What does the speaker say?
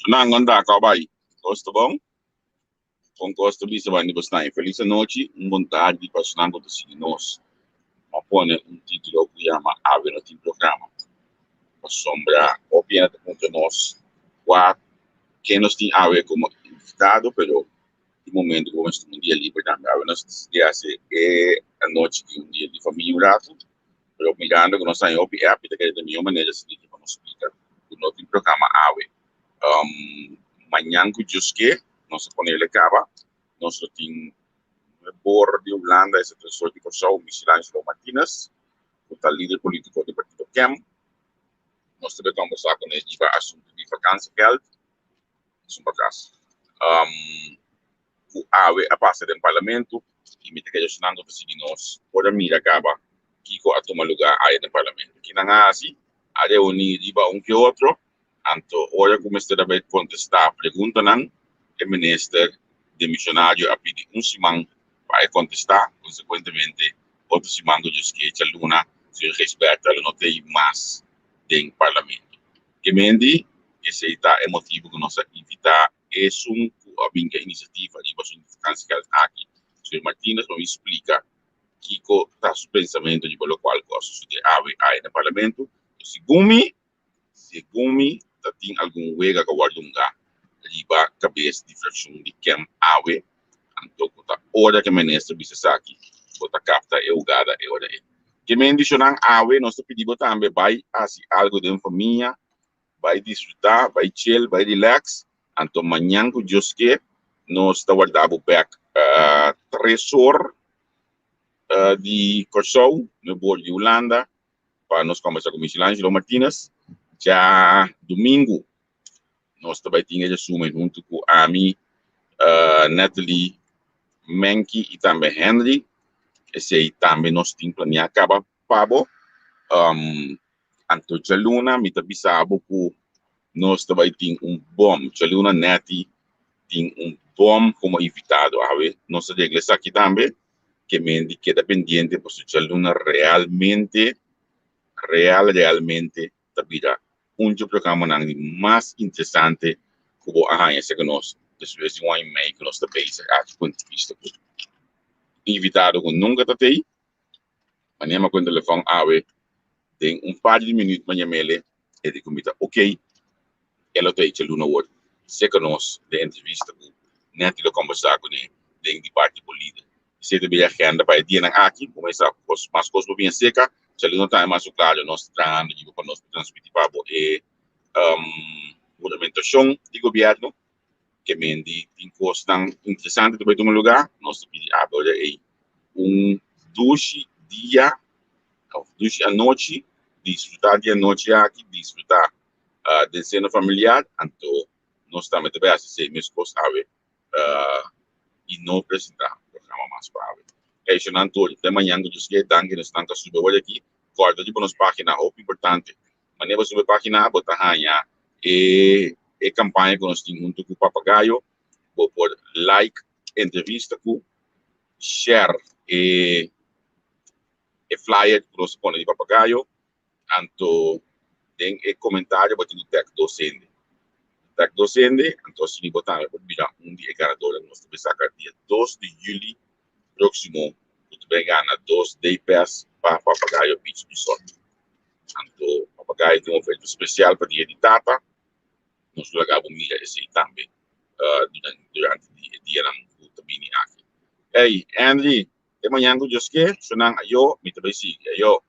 Nanganda Kabai, Costa Bom, com Costa Bisa Bani Bastai. Feliz noite, vontade para Sango de Signos. Ma pone un titolo que chama Ave no tim programa. Para sombra, obviamente, contra nós, que nós tem Ave como invitado, pero no momento como estamos um dia livre também. Ave nós decidimos é a noite de um dia de família, um rato, pero mirando que nós saímos, é a vida que da minha maneira se diz para nós explicar. O nosso programa Ave. Manhã que jusque, nós ponemos ele acaba, nós temos por de Holanda, esse pessoal de Corsau, Michelangelo Martínez, o tal líder político do Partido CAM. Nós também conversar com ele sobre assunto de vacância, geld, isso para trás. O AVE a passar no parlamento, e me tem que nós decidimos, por a mira acaba, que a tomar lugar aí no parlamento. Que não é assim, a reunir que outro, então, ora começar a contestar a pergunta, o ministro demissionário a pedir semana para contestar, consequentemente, outro semana que a Luna se respeita, ela não tem mais dentro do parlamento. Que mendi, esse é o motivo que nós invitar, é a iniciativa de vacinação aqui. O Sr. Martínez nos explica que está o pensamento de pelo qual coisa de ave aí no parlamento. Segundo tem algum wega que guardunga riba cabeça de fração de quem ave então a hora que o ministro bisa aqui bota capta é ugada é hora que me indicionam ave nós pedimos também vai assim algo de família vai desfrutar vai chill vai relax então amanhã que Deus quer nós está guardado back 3 horas de Corsau no bordo de Holanda para nós conversar com Michelangelo Martínez. Já domingo, nós também tínhamos assumido junto com a Ami, Natalie, Menki e também Henry. Esse aí também nós tínhamos planeado acabar para Anto Chaluna, me tabisabo que nós também tínhamos bom. Chaluna Nati tem bom como invitado. Nós regras aqui também, que me queda pendiente, porque Chaluna realmente tabira programa mais interessante que vou arranjar que nós depois de mês que nós também aqui ponto de vista invitado que nunca está aí mas nem com o telefone tem par de minutos manhã mele e de comida ok ela tem que luna word se que nós de entrevista com net de conversar com ele de parte política se de bem agenda para dia aqui começar as coisas bem seca se ele não está mais claro nós tratando de para nós transmitir para movimentação do governo que me tem coisas tão interessantes para um lugar nós pedimos agora dia duche à noite desfrutar de noite aqui desfrutar de cena familiar então nós também devemos ser meus coisas e não apresentar programa mais para é isso não todo de manhã que os que estão que estão que subir hoje aqui corta de nossa página muito importante mas nem subir página botar ranha e campanha que nós temos junto com o Papagaio por like entrevista com share e flyer que nós põe de Papagaio então tem comentário botar o tag docente então se botar virar dia ganador nós vamos sacar dia 2 de julho próximo que vai ganhar 2 day pass para Papagaio Beach Resort então Papagaio tem oferta especial para dia de data nós lagamos milha esse também durante o dia não também aqui Hey Andy de manhã que eu esqueci senão eu me também sigo eu